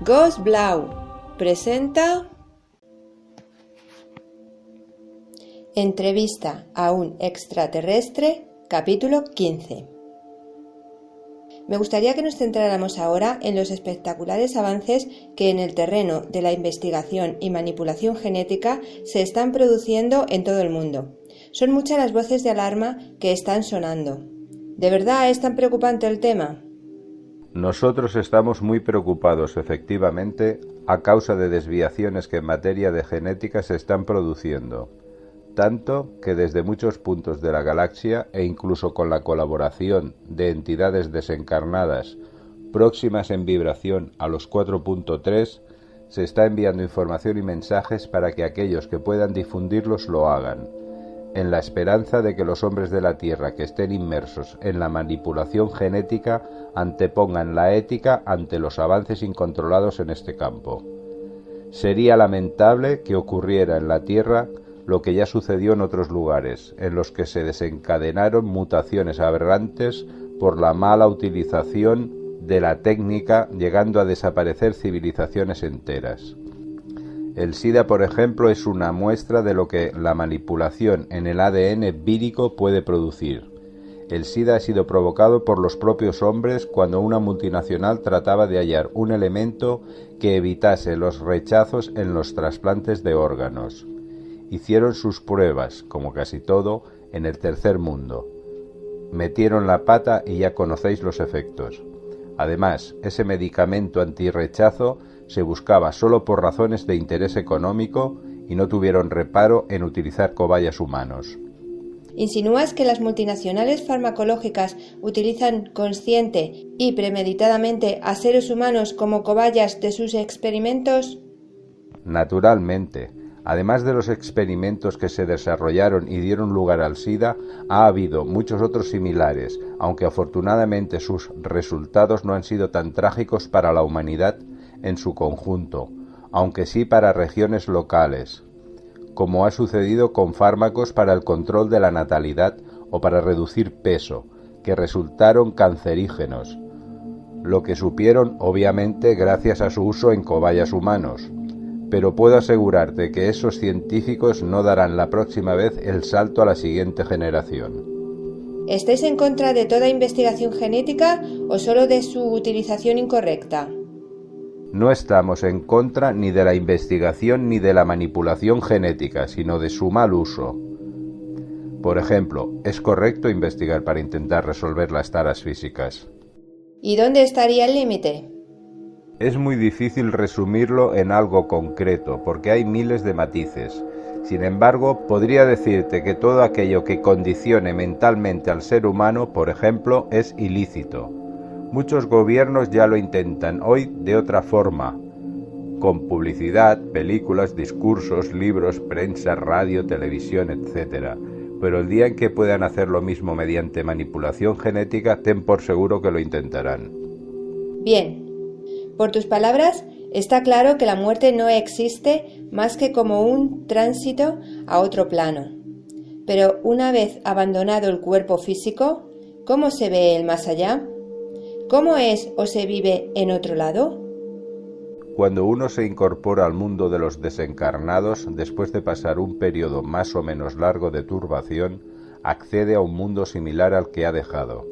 Ghost Blau presenta Entrevista a un extraterrestre, capítulo 15. Me gustaría que nos centráramos ahora en los espectaculares avances que en el terreno de la investigación y manipulación genética se están produciendo en todo el mundo. Son muchas las voces de alarma que están sonando. ¿De verdad es tan preocupante el tema? Nosotros estamos muy preocupados, efectivamente, a causa de desviaciones que en materia de genética se están produciendo, tanto que desde muchos puntos de la galaxia e incluso con la colaboración de entidades desencarnadas próximas en vibración a los 4.3, se está enviando información y mensajes para que aquellos que puedan difundirlos lo hagan, en la esperanza de que los hombres de la Tierra que estén inmersos en la manipulación genética antepongan la ética ante los avances incontrolados en este campo. Sería lamentable que ocurriera en la Tierra lo que ya sucedió en otros lugares, en los que se desencadenaron mutaciones aberrantes por la mala utilización de la técnica, llegando a desaparecer civilizaciones enteras. El SIDA, por ejemplo, es una muestra de lo que la manipulación en el ADN vírico puede producir. El SIDA ha sido provocado por los propios hombres cuando una multinacional trataba de hallar un elemento que evitase los rechazos en los trasplantes de órganos. Hicieron sus pruebas, como casi todo, en el tercer mundo. Metieron la pata y ya conocéis los efectos. Además, ese medicamento antirrechazo se buscaba solo por razones de interés económico y no tuvieron reparo en utilizar cobayas humanos. ¿Insinúas que las multinacionales farmacológicas utilizan consciente y premeditadamente a seres humanos como cobayas de sus experimentos? Naturalmente. Además de los experimentos que se desarrollaron y dieron lugar al SIDA, ha habido muchos otros similares, aunque afortunadamente sus resultados no han sido tan trágicos para la humanidad en su conjunto, aunque sí para regiones locales, como ha sucedido con fármacos para el control de la natalidad o para reducir peso, que resultaron cancerígenos, lo que supieron obviamente gracias a su uso en cobayas humanos. Pero puedo asegurarte que esos científicos no darán la próxima vez el salto a la siguiente generación. ¿Estáis en contra de toda investigación genética o solo de su utilización incorrecta? No estamos en contra ni de la investigación ni de la manipulación genética, sino de su mal uso. Por ejemplo, ¿es correcto investigar para intentar resolver las taras físicas? ¿Y dónde estaría el límite? Es muy difícil resumirlo en algo concreto, porque hay miles de matices. Sin embargo, podría decirte que todo aquello que condicione mentalmente al ser humano, por ejemplo, es ilícito. Muchos gobiernos ya lo intentan hoy de otra forma, con publicidad, películas, discursos, libros, prensa, radio, televisión, etc. Pero el día en que puedan hacer lo mismo mediante manipulación genética, ten por seguro que lo intentarán. Bien. Por tus palabras, está claro que la muerte no existe más que como un tránsito a otro plano. Pero una vez abandonado el cuerpo físico, ¿cómo se ve el más allá? ¿Cómo es o se vive en otro lado? Cuando uno se incorpora al mundo de los desencarnados, después de pasar un periodo más o menos largo de turbación, accede a un mundo similar al que ha dejado.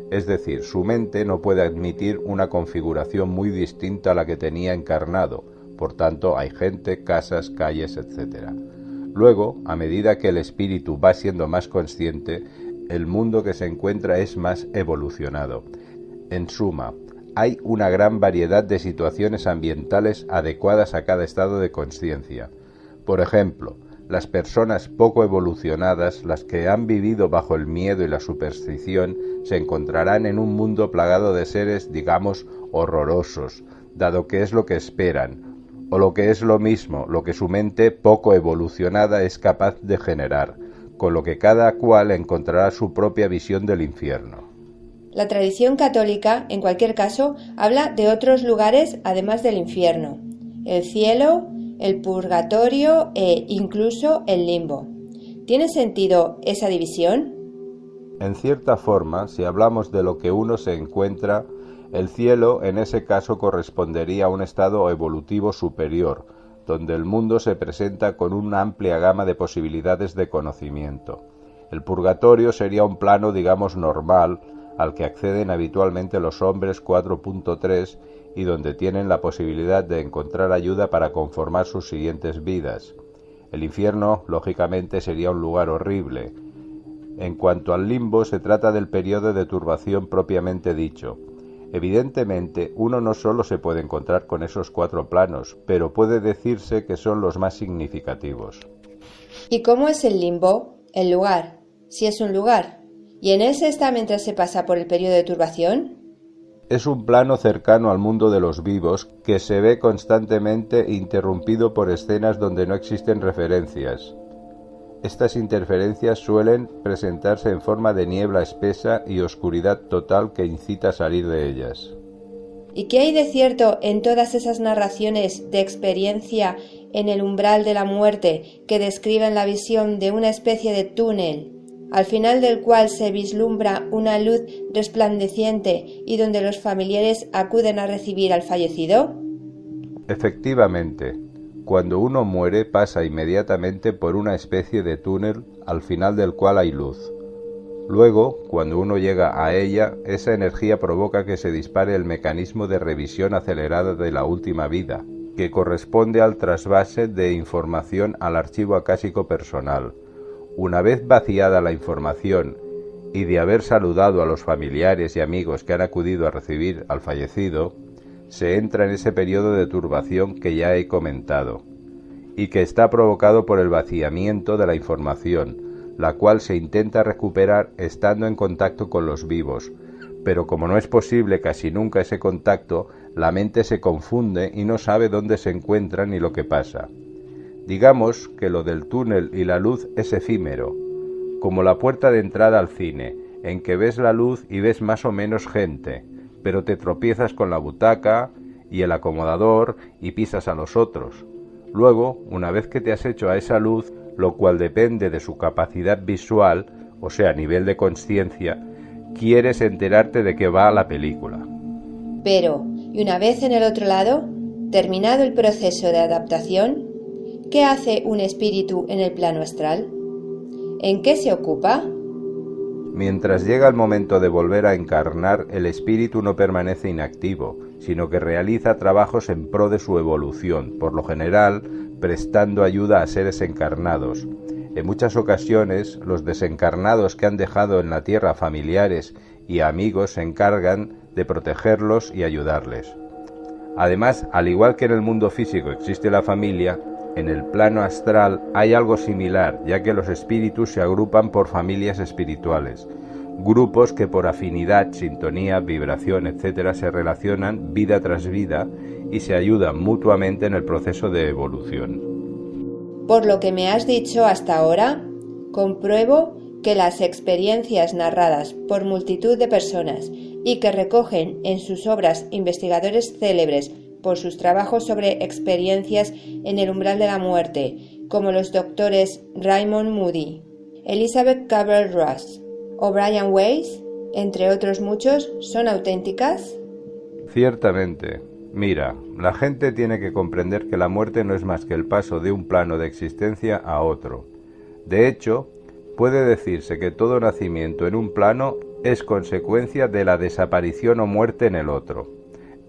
Es decir, su mente no puede admitir una configuración muy distinta a la que tenía encarnado, por tanto hay gente, casas, calles, etc. Luego, a medida que el espíritu va siendo más consciente, el mundo que se encuentra es más evolucionado. En suma, hay una gran variedad de situaciones ambientales adecuadas a cada estado de consciencia. Por ejemplo, las personas poco evolucionadas, las que han vivido bajo el miedo y la superstición, se encontrarán en un mundo plagado de seres, digamos, horrorosos, dado que es lo que esperan, o lo que es lo mismo, lo que su mente poco evolucionada es capaz de generar, con lo que cada cual encontrará su propia visión del infierno. La tradición católica, en cualquier caso, habla de otros lugares además del infierno: el cielo, el purgatorio e incluso el limbo. ¿Tiene sentido esa división? En cierta forma, si hablamos de lo que uno se encuentra El cielo, en ese caso, correspondería a un estado evolutivo superior, donde el mundo se presenta con una amplia gama de posibilidades de conocimiento. El purgatorio sería un plano, digamos, normal, al que acceden habitualmente los hombres 4.3 y donde tienen la posibilidad de encontrar ayuda para conformar sus siguientes vidas. El infierno, lógicamente, sería un lugar horrible. En cuanto al limbo, se trata del periodo de turbación propiamente dicho. Evidentemente, uno no solo se puede encontrar con esos 4 planos, pero puede decirse que son los más significativos. ¿Y cómo es el limbo? El lugar, si es un lugar. ¿Y en él se está mientras se pasa por el periodo de turbación? Es un plano cercano al mundo de los vivos que se ve constantemente interrumpido por escenas donde no existen referencias. Estas interferencias suelen presentarse en forma de niebla espesa y oscuridad total que incita a salir de ellas. ¿Y qué hay de cierto en todas esas narraciones de experiencia en el umbral de la muerte que describen la visión de una especie de túnel, al final del cual se vislumbra una luz resplandeciente y donde los familiares acuden a recibir al fallecido? Efectivamente, cuando uno muere pasa inmediatamente por una especie de túnel al final del cual hay luz. Luego, cuando uno llega a ella, esa energía provoca que se dispare el mecanismo de revisión acelerada de la última vida, que corresponde al trasvase de información al archivo acásico personal. Una vez vaciada la información y de haber saludado a los familiares y amigos que han acudido a recibir al fallecido, se entra en ese periodo de turbación que ya he comentado, y que está provocado por el vaciamiento de la información, la cual se intenta recuperar estando en contacto con los vivos, pero como no es posible casi nunca ese contacto, la mente se confunde y no sabe dónde se encuentra ni lo que pasa. Digamos que lo del túnel y la luz es efímero, como la puerta de entrada al cine, en que ves la luz y ves más o menos gente, pero te tropiezas con la butaca y el acomodador y pisas a los otros. Luego, una vez que te has hecho a esa luz, lo cual depende de su capacidad visual, o sea, nivel de consciencia, quieres enterarte de qué va la película. Pero, y una vez en el otro lado, terminado el proceso de adaptación, ¿qué hace un espíritu en el plano astral? ¿En qué se ocupa? Mientras llega el momento de volver a encarnar, el espíritu no permanece inactivo, sino que realiza trabajos en pro de su evolución, por lo general prestando ayuda a seres encarnados. En muchas ocasiones, los desencarnados que han dejado en la tierra familiares y amigos se encargan de protegerlos y ayudarles. Además, al igual que en el mundo físico existe la familia, en el plano astral hay algo similar, ya que los espíritus se agrupan por familias espirituales, grupos que por afinidad, sintonía, vibración, etc. se relacionan vida tras vida y se ayudan mutuamente en el proceso de evolución. Por lo que me has dicho hasta ahora, compruebo que las experiencias narradas por multitud de personas y que recogen en sus obras investigadores célebres por sus trabajos sobre experiencias en el umbral de la muerte, como los doctores Raymond Moody, Elizabeth Kubler-Ross o Brian Weiss, entre otros muchos, ¿son auténticas? Ciertamente. Mira, la gente tiene que comprender que la muerte no es más que el paso de un plano de existencia a otro. De hecho, puede decirse que todo nacimiento en un plano es consecuencia de la desaparición o muerte en el otro.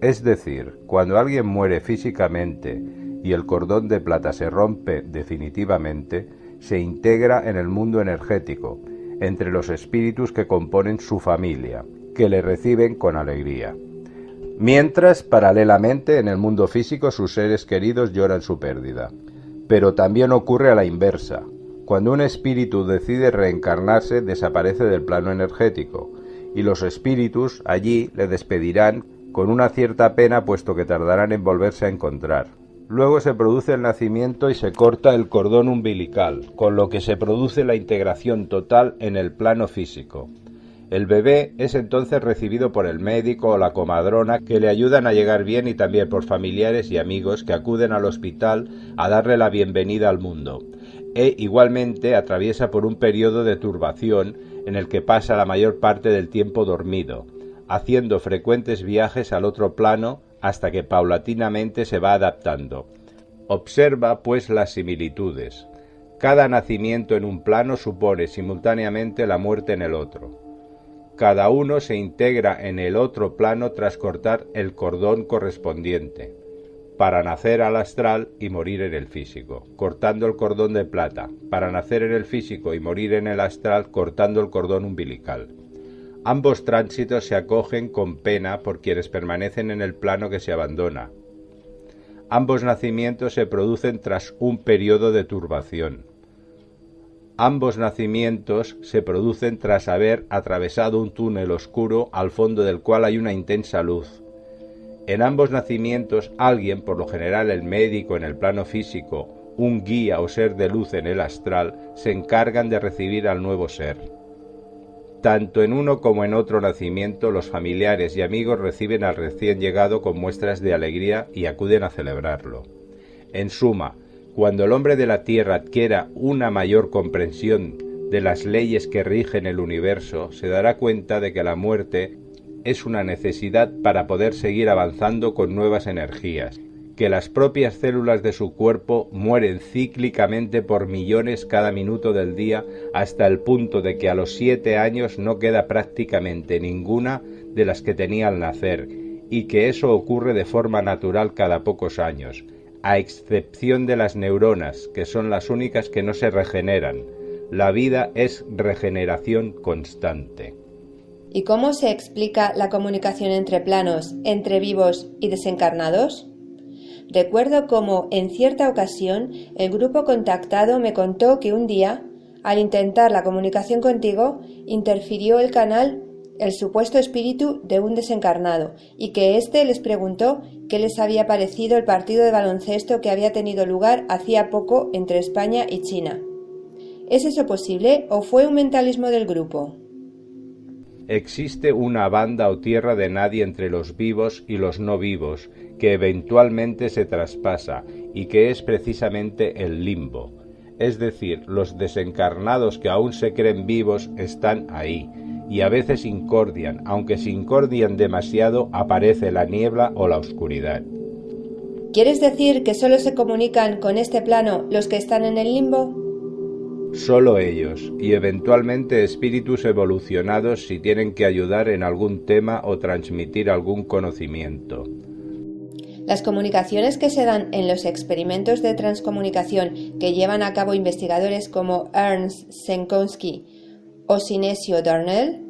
Es decir, cuando alguien muere físicamente y el cordón de plata se rompe definitivamente, se integra en el mundo energético, entre los espíritus que componen su familia, que le reciben con alegría. Mientras, paralelamente, en el mundo físico sus seres queridos lloran su pérdida. Pero también ocurre a la inversa. Cuando un espíritu decide reencarnarse, desaparece del plano energético, y los espíritus allí le despedirán con una cierta pena, puesto que tardarán en volverse a encontrar. Luego se produce el nacimiento y se corta el cordón umbilical, con lo que se produce la integración total en el plano físico. El bebé es entonces recibido por el médico o la comadrona, que le ayudan a llegar bien, y también por familiares y amigos que acuden al hospital a darle la bienvenida al mundo. E igualmente atraviesa por un periodo de turbación en el que pasa la mayor parte del tiempo dormido, haciendo frecuentes viajes al otro plano hasta que paulatinamente se va adaptando. Observa, pues, las similitudes. Cada nacimiento en un plano supone simultáneamente la muerte en el otro. Cada uno se integra en el otro plano tras cortar el cordón correspondiente, para nacer al astral y morir en el físico, cortando el cordón de plata, para nacer en el físico y morir en el astral, cortando el cordón umbilical. Ambos tránsitos se acogen con pena por quienes permanecen en el plano que se abandona. Ambos nacimientos se producen tras un periodo de turbación. Ambos nacimientos se producen tras haber atravesado un túnel oscuro al fondo del cual hay una intensa luz. En ambos nacimientos alguien, por lo general el médico en el plano físico, un guía o ser de luz en el astral, se encargan de recibir al nuevo ser. Tanto en uno como en otro nacimiento, los familiares y amigos reciben al recién llegado con muestras de alegría y acuden a celebrarlo. En suma, cuando el hombre de la Tierra adquiera una mayor comprensión de las leyes que rigen el universo, se dará cuenta de que la muerte es una necesidad para poder seguir avanzando con nuevas energías, que las propias células de su cuerpo mueren cíclicamente por millones cada minuto del día hasta el punto de que a los 7 años no queda prácticamente ninguna de las que tenía al nacer, y que eso ocurre de forma natural cada pocos años, a excepción de las neuronas, que son las únicas que no se regeneran. La vida es regeneración constante. ¿Y cómo se explica la comunicación entre planos, entre vivos y desencarnados? Recuerdo cómo, en cierta ocasión, el grupo contactado me contó que un día, al intentar la comunicación contigo, interfirió el canal el supuesto espíritu de un desencarnado, y que éste les preguntó qué les había parecido el partido de baloncesto que había tenido lugar hacía poco entre España y China. ¿Es eso posible o fue un mentalismo del grupo? Existe una banda o tierra de nadie entre los vivos y los no vivos, que eventualmente se traspasa, y que es precisamente el limbo. Es decir, los desencarnados que aún se creen vivos están ahí, y a veces incordian, aunque si incordian demasiado aparece la niebla o la oscuridad. ¿Quieres decir que solo se comunican con este plano los que están en el limbo? Solo ellos, y eventualmente espíritus evolucionados si tienen que ayudar en algún tema o transmitir algún conocimiento. Las comunicaciones que se dan en los experimentos de transcomunicación que llevan a cabo investigadores como Ernst Senkowski o Sinesio Darnell,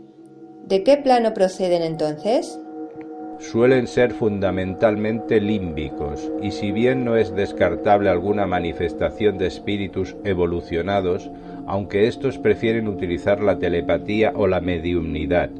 ¿de qué plano proceden entonces? Suelen ser fundamentalmente límbicos, y si bien no es descartable alguna manifestación de espíritus evolucionados, aunque estos prefieren utilizar la telepatía o la mediumnidad,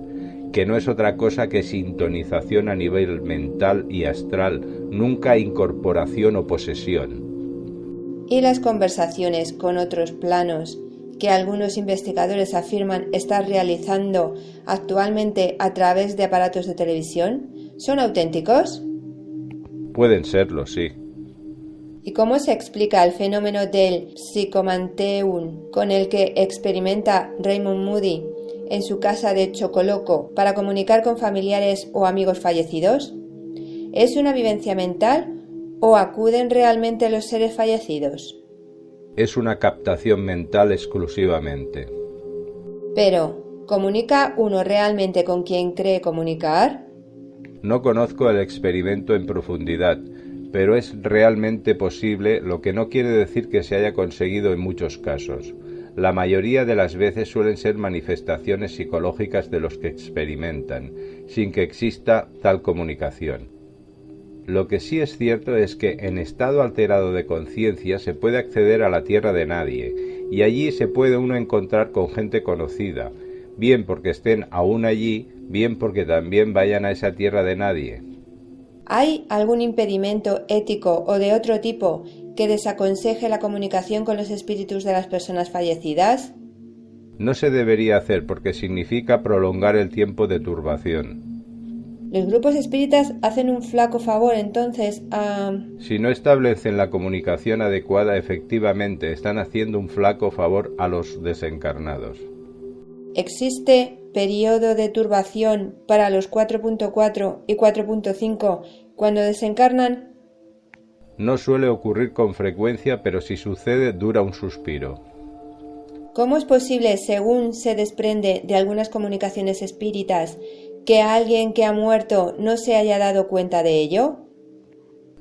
que no es otra cosa que sintonización a nivel mental y astral, nunca incorporación o posesión. ¿Y las conversaciones con otros planos que algunos investigadores afirman estar realizando actualmente a través de aparatos de televisión, son auténticos? Pueden serlo, sí. ¿Y cómo se explica el fenómeno del psicomanteum con el que experimenta Raymond Moody en su casa de Chocoloco para comunicar con familiares o amigos fallecidos? ¿Es una vivencia mental o acuden realmente los seres fallecidos? Es una captación mental exclusivamente. Pero, ¿comunica uno realmente con quien cree comunicar? No conozco el experimento en profundidad, pero es realmente posible, lo que no quiere decir que se haya conseguido en muchos casos. La mayoría de las veces suelen ser manifestaciones psicológicas de los que experimentan, sin que exista tal comunicación. Lo que sí es cierto es que en estado alterado de conciencia se puede acceder a la tierra de nadie, y allí se puede uno encontrar con gente conocida, bien porque estén aún allí, bien porque también vayan a esa tierra de nadie. ¿Hay algún impedimento ético o de otro tipo que desaconseje la comunicación con los espíritus de las personas fallecidas? No se debería hacer porque significa prolongar el tiempo de turbación. Los grupos espíritas hacen un flaco favor entonces a... Si no establecen la comunicación adecuada, efectivamente están haciendo un flaco favor a los desencarnados. ¿Existe periodo de turbación para los 4.4 y 4.5 cuando desencarnan? No suele ocurrir con frecuencia, pero si sucede dura un suspiro. ¿Cómo es posible, según se desprende de algunas comunicaciones espíritas, que alguien que ha muerto no se haya dado cuenta de ello?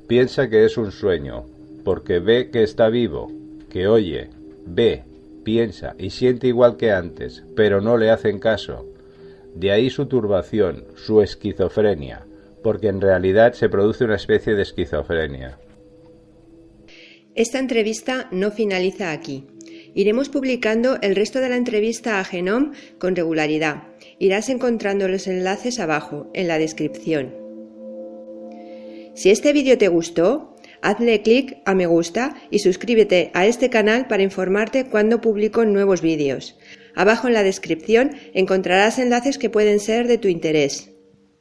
Piensa que es un sueño, porque ve que está vivo, que oye, ve, piensa y siente igual que antes, pero no le hacen caso. De ahí su turbación, su esquizofrenia, porque en realidad se produce una especie de esquizofrenia. Esta entrevista no finaliza aquí. Iremos publicando el resto de la entrevista a Genome con regularidad. Irás encontrando los enlaces abajo, en la descripción. Si este vídeo te gustó, hazle clic a me gusta y suscríbete a este canal para informarte cuando publico nuevos vídeos. Abajo en la descripción encontrarás enlaces que pueden ser de tu interés.